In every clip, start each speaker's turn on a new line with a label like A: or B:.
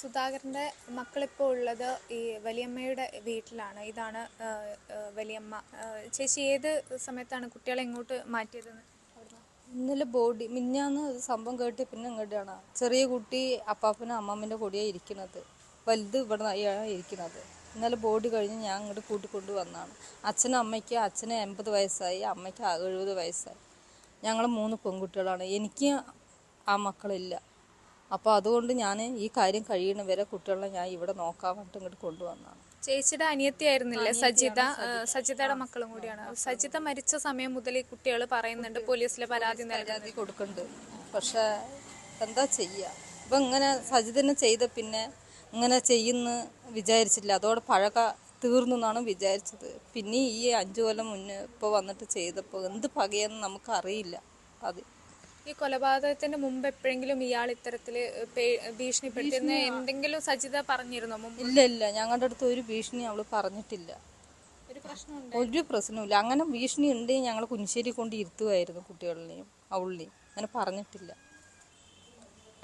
A: സുധാകരന്റെ മക്കളിപ്പോൾ ഉള്ളത് ഈ വലിയമ്മയുടെ വീട്ടിലാണ്. ഇതാണ് വലിയമ്മ. ചേച്ചി ഏത് സമയത്താണ് കുട്ടികളെ ഇങ്ങോട്ട് മാറ്റിയതെന്ന്?
B: ഇന്നലെ മിഞ്ഞാന്ന് സംഭവം കേട്ട് പിന്നെ ഇങ്ങോട്ടാണ്. ചെറിയ കുട്ടി അപ്പാപ്പനും അമ്മമ്മൻ്റെ കൂടെയാണ് ഇരിക്കുന്നത്. വലുത് ഇവിടെ ഇരിക്കുന്നത്. ഇന്നലെ ബോഡി കഴിഞ്ഞ് ഞാൻ ഇങ്ങോട്ട് കൂട്ടിക്കൊണ്ട് വന്നതാണ്. അച്ഛനും അമ്മയ്ക്ക്, അച്ഛന് 80 വയസ്സായി, അമ്മയ്ക്ക് 70 വയസ്സായി. ഞങ്ങൾ 3 പെൺകുട്ടികളാണ്. എനിക്ക് ആ മക്കളില്ല. അപ്പോൾ അതുകൊണ്ട് ഞാൻ ഈ കാര്യം കഴിയണ വരെ കുട്ടികളെ ഞാൻ ഇവിടെ നോക്കാൻ വേണ്ടി ഇങ്ങോട്ട് കൊണ്ടുവന്നതാണ്.
A: ചേച്ചിയുടെ അനിയത്തിയായിരുന്നില്ലേ സജിത? സജിതയുടെ മക്കളും കൂടിയാണ്. സജിത മരിച്ച സമയം മുതൽ ഈ കുട്ടികൾ പറയുന്നുണ്ട് പോലീസിലെ പരാതി
B: കൊടുക്കുന്നുണ്ട്. പക്ഷെ എന്താ ചെയ്യുക? ഇപ്പം ഇങ്ങനെ സജിതനെ ചെയ്ത പിന്നെ ഇങ്ങനെ ചെയ്യുന്ന വിചാരിച്ചില്ല. അതോടെ തീർന്നു എന്നാണ് വിചാരിച്ചത്. പിന്നെ ഈ 5 കൊല്ലം മുന്നേ ഇപ്പോൾ വന്നിട്ട് ചെയ്തപ്പോൾ എന്ത് പകയെന്ന് നമുക്കറിയില്ല. അത്
A: ഈ കൊലപാതകത്തിന് മുമ്പ് എപ്പോഴെങ്കിലും ഇയാൾ ഇത്തരത്തിൽ ഭീഷണിപ്പെടുത്തിയെന്ന് എന്തെങ്കിലും സജിത പറഞ്ഞിരുന്നോ?
B: ഇല്ല, ഞങ്ങളുടെ അടുത്ത് ഒരു ഭീഷണി അവള് പറഞ്ഞിട്ടില്ല. ഒരു പ്രശ്നമില്ല. അങ്ങനെ ഭീഷണി ഉണ്ടെങ്കിൽ ഞങ്ങൾ കുനിശ്ശേരി കൊണ്ട് ഇരുത്തുമായിരുന്നു കുട്ടികളിനെയും അവളിനെയും. അങ്ങനെ പറഞ്ഞിട്ടില്ല.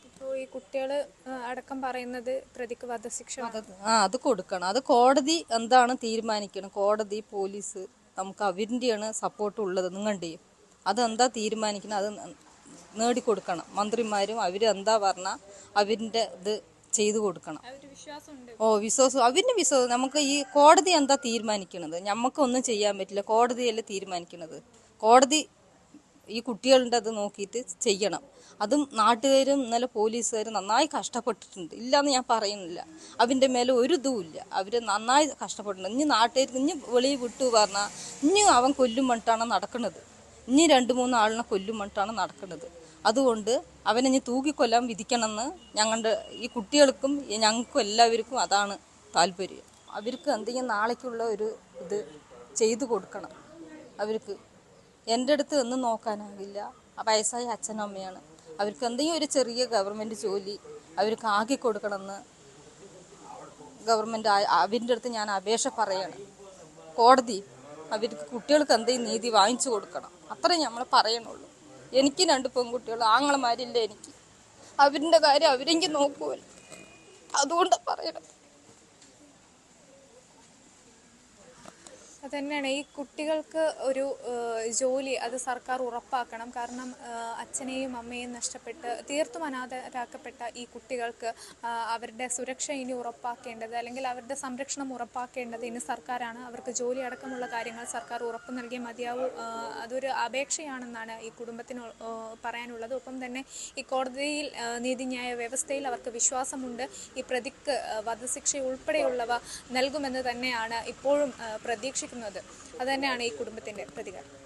A: ഇപ്പോൾ ഈ കുട്ടികൾ അടക്കം പറയുന്നത് പ്രതിക്ക് വധശിക്ഷ
B: അത് കൊടുക്കണം. അത് കോടതി എന്താണ് തീരുമാനിക്കണം. കോടതി, പോലീസ്, നമുക്ക് അവരിൻ്റെയാണ് സപ്പോർട്ട് ഉള്ളത്. നിങ്ങളുടെയും അതെന്താ തീരുമാനിക്കണം അത് നേടിക്കൊടുക്കണം. മന്ത്രിമാരും അവരെന്താ പറഞ്ഞാൽ അവരിൻ്റെ ഇത് ചെയ്തു കൊടുക്കണം. വിശ്വാസം അവരിൻ്റെ വിശ്വാസം. നമുക്ക് ഈ കോടതി എന്താ തീരുമാനിക്കുന്നത്? നമുക്കൊന്നും ചെയ്യാൻ പറ്റില്ല. കോടതിയല്ലേ തീരുമാനിക്കുന്നത്. കോടതി ഈ കുട്ടികളുടെ അത് നോക്കിയിട്ട് ചെയ്യണം. അതും നാട്ടുകാരും ഇന്നലെ പോലീസുകാരും നന്നായി കഷ്ടപ്പെട്ടിട്ടുണ്ട്. ഇല്ലയെന്ന് ഞാൻ പറയുന്നില്ല. അവൻ്റെ മേലെ ഒരു ഇതുമില്ല. അവർ നന്നായി കഷ്ടപ്പെട്ടിട്ടുണ്ട്. ഇനി നാട്ടുകാർക്ക് ഇനി വെളിയിൽ വിട്ടു പറഞ്ഞാൽ ഇനി അവൻ കൊല്ലും മട്ടാണ് നടക്കുന്നത്. ഇനി 2-3 ആളിനെ കൊല്ലും മട്ടാണ് നടക്കുന്നത്. അതുകൊണ്ട് അവനെ ഇനി തൂക്കിക്കൊല്ലാൻ വിധിക്കണമെന്ന് ഞങ്ങളുടെ ഈ കുട്ടികൾക്കും ഞങ്ങൾക്കും എല്ലാവർക്കും അതാണ് താല്പര്യം. അവർക്ക് എന്തെങ്കിലും നാളേക്കുള്ള ഒരു ഇത് ചെയ്തു കൊടുക്കണം. അവർക്ക് എൻ്റെ അടുത്ത് ഒന്നും നോക്കാനാവില്ല. വയസ്സായ അച്ഛനും അമ്മയാണ്. അവർക്ക് എന്തെങ്കിലും ഒരു ചെറിയ ഗവൺമെൻറ് ജോലി അവർക്ക് ആക്കി കൊടുക്കണമെന്ന് ഗവൺമെൻറ് അവരുടെ അടുത്ത് ഞാൻ അപേക്ഷ പറയണം. കോടതി അവർക്ക് കുട്ടികൾക്ക് എന്തെങ്കിലും നീതി വാങ്ങിച്ചു കൊടുക്കണം. അത്രേ നമ്മൾ പറയണുള്ളൂ. എനിക്ക് 2 പെൺകുട്ടികൾ, ആങ്ങളമാരില്ല എനിക്ക്. അവരുടെ കാര്യം അവരെങ്കിൽ നോക്കുമല്ലോ. അതുകൊണ്ടാണ് പറയണത്.
A: അതുതന്നെയാണ് ഈ കുട്ടികൾക്ക് ഒരു ജോലി അത് സർക്കാർ ഉറപ്പാക്കണം. കാരണം അച്ഛനെയും അമ്മയെയും നഷ്ടപ്പെട്ട് തീർത്തും അനാഥരാക്കപ്പെട്ട ഈ കുട്ടികൾക്ക് അവരുടെ സുരക്ഷ ഇനി ഉറപ്പാക്കേണ്ടത്, അല്ലെങ്കിൽ അവരുടെ സംരക്ഷണം ഉറപ്പാക്കേണ്ടത് ഇനി സർക്കാരാണ്. അവർക്ക് ജോലി അടക്കമുള്ള കാര്യങ്ങൾ സർക്കാർ ഉറപ്പ് നൽകിയേ മതിയാവൂ. അതൊരു അപേക്ഷയാണെന്നാണ് ഈ കുടുംബത്തിന് പറയാനുള്ളത്. ഒപ്പം തന്നെ ഈ കോടതിയിൽ നീതിന്യായ വ്യവസ്ഥയിൽ അവർക്ക് വിശ്വാസമുണ്ട്. ഈ പ്രതിക്ക് വധശിക്ഷ ഉൾപ്പെടെയുള്ളവ നൽകുമെന്ന് തന്നെയാണ് ഇപ്പോഴും പ്രതീക്ഷിക്കുന്നത്. അതുതന്നെയാണ് ഈ കുടുംബത്തിൻ്റെ പ്രതികരണം.